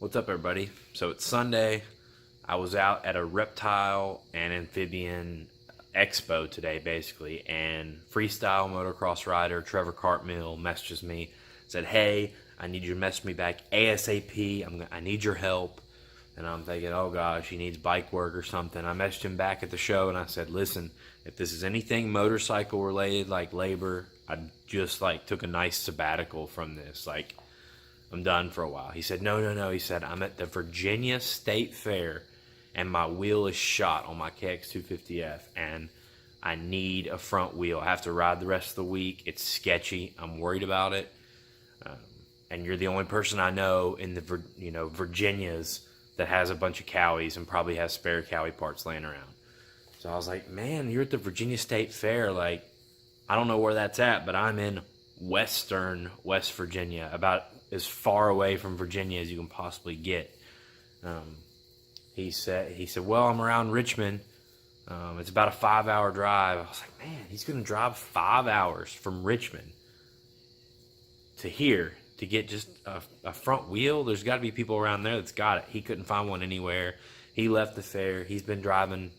What's up, everybody? So it's Sunday. I was out at a reptile and amphibian expo today, basically, and freestyle motocross rider Trevor Cartmill messages me, said, "Hey, I need you to message me back ASAP. I need your help." And I'm thinking, oh gosh, he needs bike work or something. I messaged him back at the show and I said, "Listen, if this is anything motorcycle related, like labor, I just took a nice sabbatical from this. I'm done for a while." He said, no. He said, "I'm at the Virginia State Fair and my wheel is shot on my KX250F and I need a front wheel. I have to ride the rest of the week. It's sketchy. I'm worried about it. And you're the only person I know in the Virginias that has a bunch of cowies and probably has spare cowie parts laying around." So I was like, "Man, you're at the Virginia State Fair. I don't know where that's at, but I'm in western West Virginia, about as far away from Virginia as you can possibly get." He said, "Well, I'm around Richmond. It's about a 5-hour drive." I was like, man, he's going to drive 5 hours from Richmond to here to get just a front wheel. There's got to be people around there that's got it. He couldn't find one anywhere. He left the fair. He's been driving,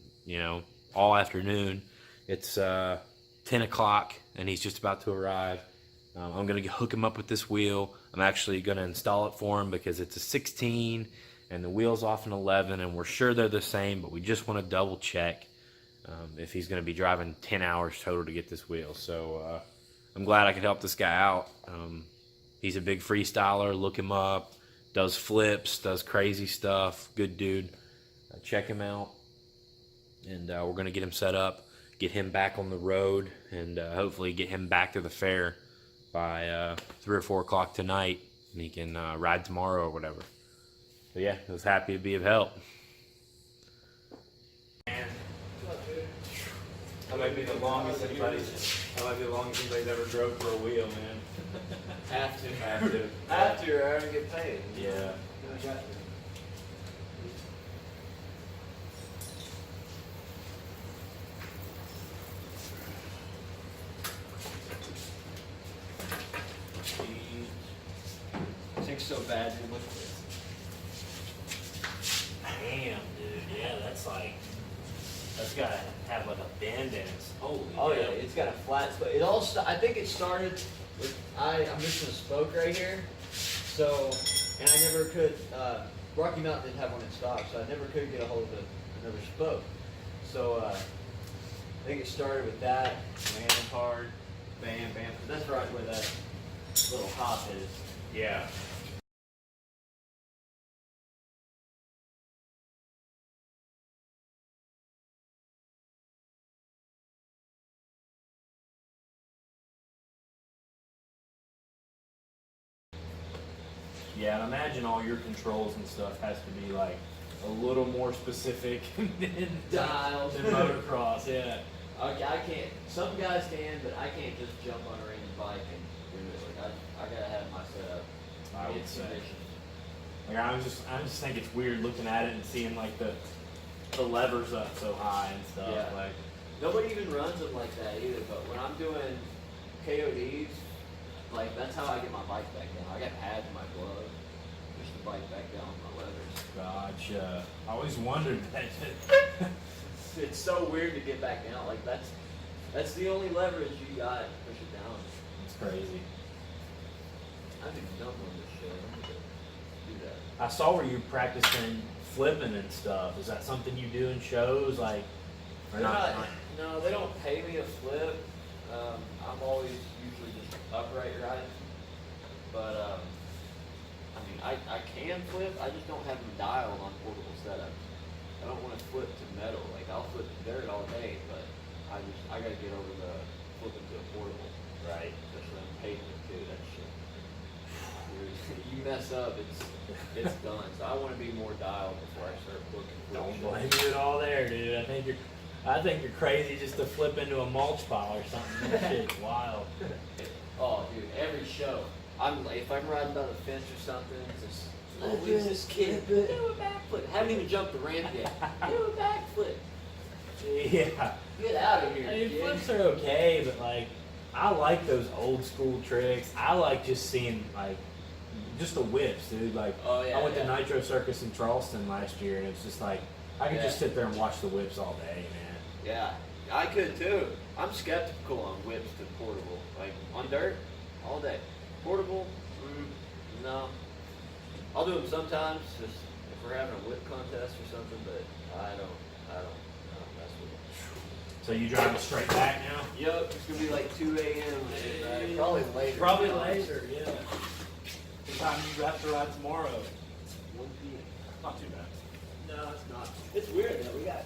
all afternoon. It's 10 o'clock and he's just about to arrive. I'm going to hook him up with this wheel. I'm actually going to install it for him because it's a 16 and the wheel's off an 11, and we're sure they're the same, but we just want to double check if he's going to be driving 10 hours total to get this wheel. So I'm glad I could help this guy out. He's a big freestyler. Look him up. Does flips, does crazy stuff. Good dude. Check him out. And we're going to get him set up, get him back on the road, and hopefully get him back to the fair by 3 or 4 o'clock tonight, and he can ride tomorrow or whatever. So yeah, I was happy to be of help. Man, that might be the longest anybody's ever drove for a wheel, man. Have to. Have to. Or I don't get paid. Yeah. Thing's so bad, dude. Look at this. Damn, dude. Yeah, that's gotta have a bend in it. Holy. Oh yeah, it's got a flat spot. It all. I think it started with I'm missing a spoke right here. So, and I never could. Rocky Mountain didn't have one in stock, so I never could get a hold of another spoke. So I think it started with that. Landing hard. Bam, bam. That's right where that little hop is. Yeah. Yeah, and imagine all your controls and stuff has to be a little more specific than Dials. than motocross. Yeah. I can't. Some guys can, but I can't just jump on a random bike and do it. I gotta have my setup. I would say. Conditioned. I just think it's weird looking at it and seeing the levers up so high and stuff. Yeah. Nobody even runs them like that either. But when I'm doing KODs, that's how I get my bike back down. I got pads in my glove, push the bike back down with my levers. Gotcha. I always wondered that. It's so weird to get back down. That's the only leverage you got to push it down. It's crazy. I can jump on this shit. I'm gonna do that. I saw where you practicing flipping and stuff. Is that something you do in shows, or not? No, they don't pay me to flip. I'm always usually just upright riding. But I can flip. I just don't have them dialed on portable setups. I don't want to flip to metal. I'll flip to dirt all day, but I gotta get over the flipping to a portable. Right. Especially on pavement too. That shit. You mess up, it's done. So I want to be more dialed before I start flipping. Don't blame you at all there, dude. I think you're crazy just to flip into a mulch pile or something. That shit's wild. Oh, dude, every show. If I'm riding by the fence or something, it's just, who's this kid? Do a backflip. Haven't even jumped the ramp yet. Do a backflip. Yeah. Get out of here, kid. Flips are okay, but I like those old school tricks. I like just seeing just the whips, dude. Like, Oh, yeah, I went to yeah. Nitro Circus in Charleston last year, and it's just like I could just sit there and watch the whips all day, man. Yeah, I could too. I'm skeptical on whips to portable. Like on dirt, all day. Portable, no. I'll do them sometimes, just if we're having a whip contest or something. But I don't mess with them. So you driving straight back now? Yep, it's gonna be like 2 a.m. Probably later. Probably later, yeah. What time do you have to ride tomorrow? 1 p.m. Not too bad. No, it's not. It's weird though. We got